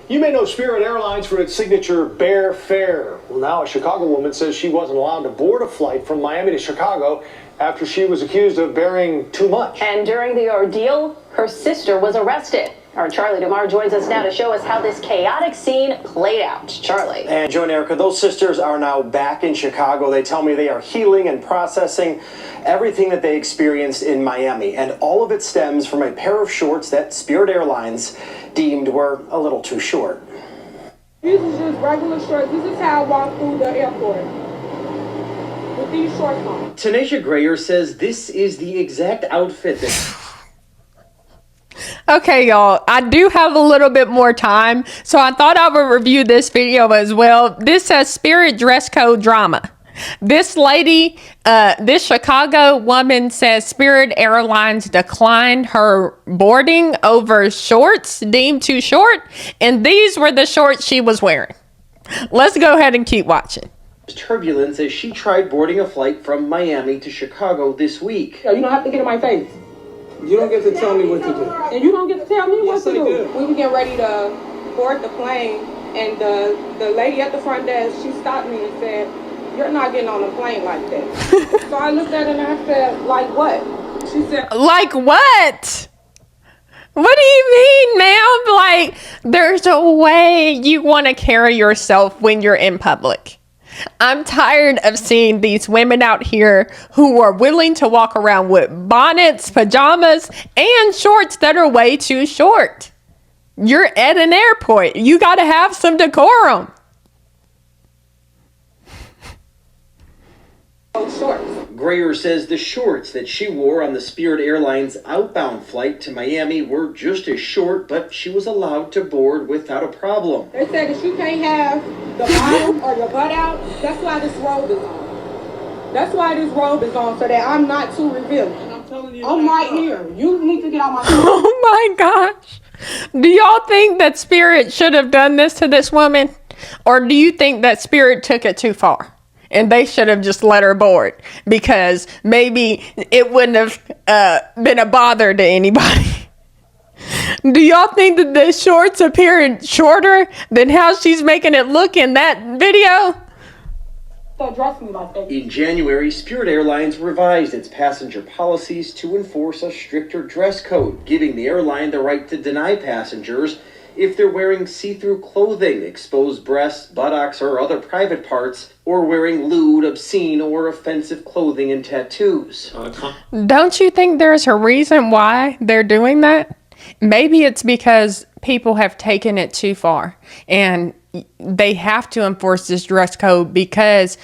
You may know Spirit Airlines for its signature bear fare. Well, now a Chicago woman says she wasn't allowed to board a flight from Miami to Chicago after she was accused of bearing too much. And during the ordeal, her sister was arrested. Our Charlie DeMar joins us now to show us how this chaotic scene played out. Charlie. And Joe and Erica, those sisters are now back in Chicago. They tell me they are healing and processing everything that they experienced in Miami. And all of it stems from a pair of shorts that Spirit Airlines deemed were a little too short. These are just regular shorts. This is how I walk through the airport with these shorts on. Tanisha Grayer says this is the exact outfit that... Okay, y'all, I do have a little bit more time, so I thought I would review this video as well. This says Spirit dress code drama. This lady, this Chicago woman says Spirit Airlines declined her boarding over shorts deemed too short, and these were the shorts she was wearing. Let's go ahead and keep watching. Turbulence as she tried boarding a flight from Miami to Chicago this week. You don't have to get in my face. You don't get to tell me what to do. And you don't get to tell me what to do. do. We were getting ready to board the plane, and the lady at the front desk, she stopped me and said, "You're not getting on a plane like that." So I looked at her and I said, "Like what?" She said, "Like what? What do you mean, ma'am? Like, there's a way you want to carry yourself when you're in public. I'm tired of seeing these women out here who are willing to walk around with bonnets, pajamas, and shorts that are way too short. You're at an airport. You got to have some decorum." shorts. Grayer says the shorts that she wore on the Spirit Airlines outbound flight to Miami were just as short, but she was allowed to board without a problem. They said that you can't have the bottom or your butt out. That's why this robe is on. That's why this robe is on, so that I'm not too revealing. I'm telling you. I'm right here. You need to get on my Oh my gosh. Do y'all think that Spirit should have done this to this woman? Or do you think that Spirit took it too far and they should have just let her board? Because maybe it wouldn't have been a bother to anybody. Do y'all think that the shorts appear shorter than how she's making it look in that video? Don't dress me like that. In January, Spirit Airlines revised its passenger policies to enforce a stricter dress code, giving the airline the right to deny passengers if they're wearing see-through clothing, exposed breasts, buttocks, or other private parts, or wearing lewd, obscene, or offensive clothing and tattoos. Don't you think there's a reason why they're doing that? Maybe it's because people have taken it too far and they have to enforce this dress code because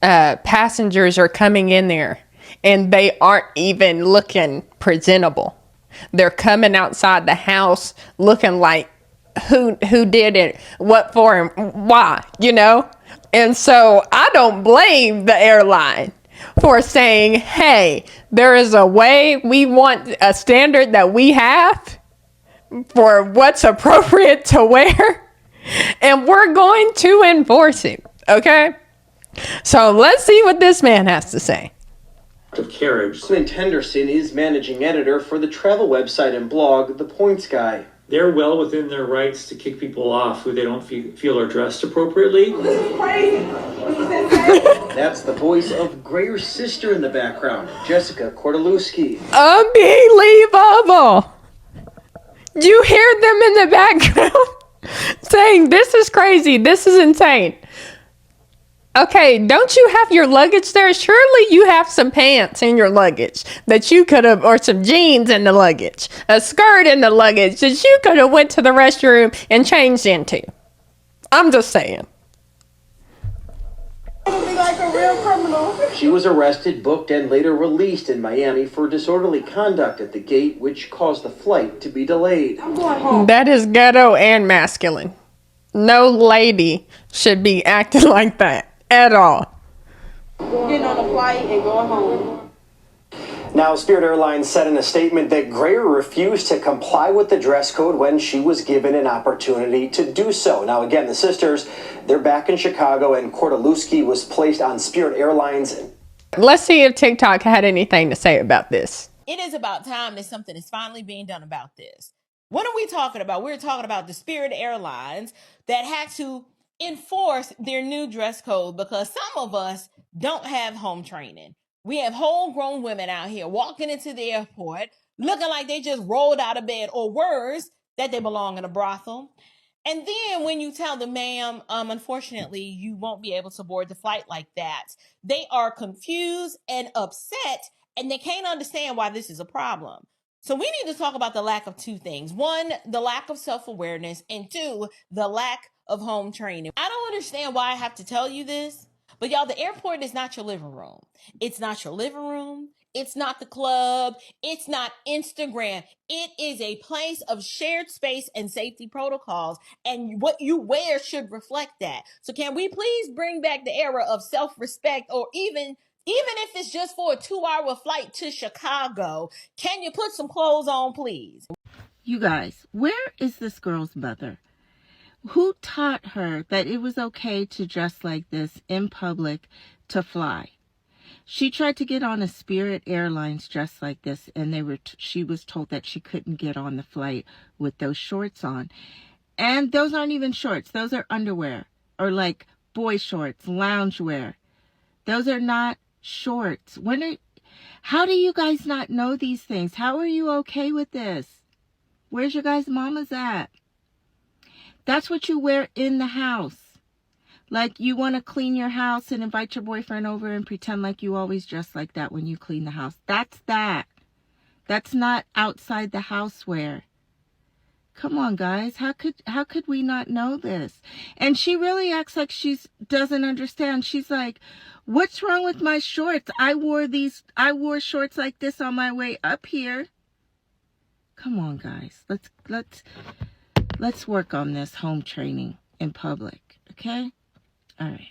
passengers are coming in there and they aren't even looking presentable. They're coming outside the house looking like who did it, what for, and why, you know? And so I don't blame the airline for saying, hey, there is a way, we want a standard that we have for what's appropriate to wear, and we're going to enforce it, okay? So let's see what this man has to say. Of carriage. Clint Henderson is managing editor for the travel website and blog The Points Guy. They're well within their rights to kick people off who they don't feel are dressed appropriately. This is crazy. That's the voice of Grayer's sister in the background, Jessica Kordelewski. Unbelievable. You hear them in the background saying, this is crazy, this is insane. Okay, don't you have your luggage there? Surely you have some pants in your luggage that you could have, or some jeans in the luggage, a skirt in the luggage that you could have went to the restroom and changed into. I'm just saying. Like a real criminal. She was arrested, booked, and later released in Miami for disorderly conduct at the gate, which caused the flight to be delayed. I'm going home. That is ghetto and masculine. No lady should be acting like that at all. Getting on a flight and going home. Now, Spirit Airlines said in a statement that Grayer refused to comply with the dress code when she was given an opportunity to do so. Now, again, the sisters, they're back in Chicago, and Kordelewski was placed on Spirit Airlines. Let's see if TikTok had anything to say about this. It is about time that something is finally being done about this. What are we talking about? We're talking about the Spirit Airlines that had to enforce their new dress code because some of us don't have home training. We have whole grown women out here walking into the airport looking like they just rolled out of bed, or worse, that they belong in a brothel. And then when you tell them, ma'am, unfortunately, you won't be able to board the flight like that, they are confused and upset, and they can't understand why this is a problem. So we need to talk about the lack of two things. One, the lack of self-awareness, and two, the lack of home training. I don't understand why I have to tell you this, but y'all, the airport is not your living room. It's not your living room. It's not the club. It's not Instagram. It is a place of shared space and safety protocols, and what you wear should reflect that. So can we please bring back the era of self-respect, or even if it's just for a 2-hour flight to Chicago, can you put some clothes on, please? You guys, where is this girl's mother? Who taught her that it was okay to dress like this in public to fly? She tried to get on a Spirit Airlines dressed like this, and she was told that she couldn't get on the flight with those shorts on. And those aren't even shorts. Those are underwear, or like boy shorts, loungewear. Those are not shorts. How do you guys not know these things? How are you okay with this? Where's your guys' mamas at? That's what you wear in the house. Like, you want to clean your house and invite your boyfriend over and pretend like you always dress like that when you clean the house. That's that. That's not outside the house wear. Come on, guys. How could we not know this? And she really acts like she doesn't understand. She's like, what's wrong with my shorts? I wore shorts like this on my way up here. Come on, guys. Let's work on this home training in public, okay? All right.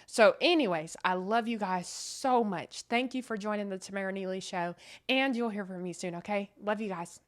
So anyways, I love you guys so much. Thank you for joining the Tamera Nealy Show, and you'll hear from me soon, okay? Love you guys.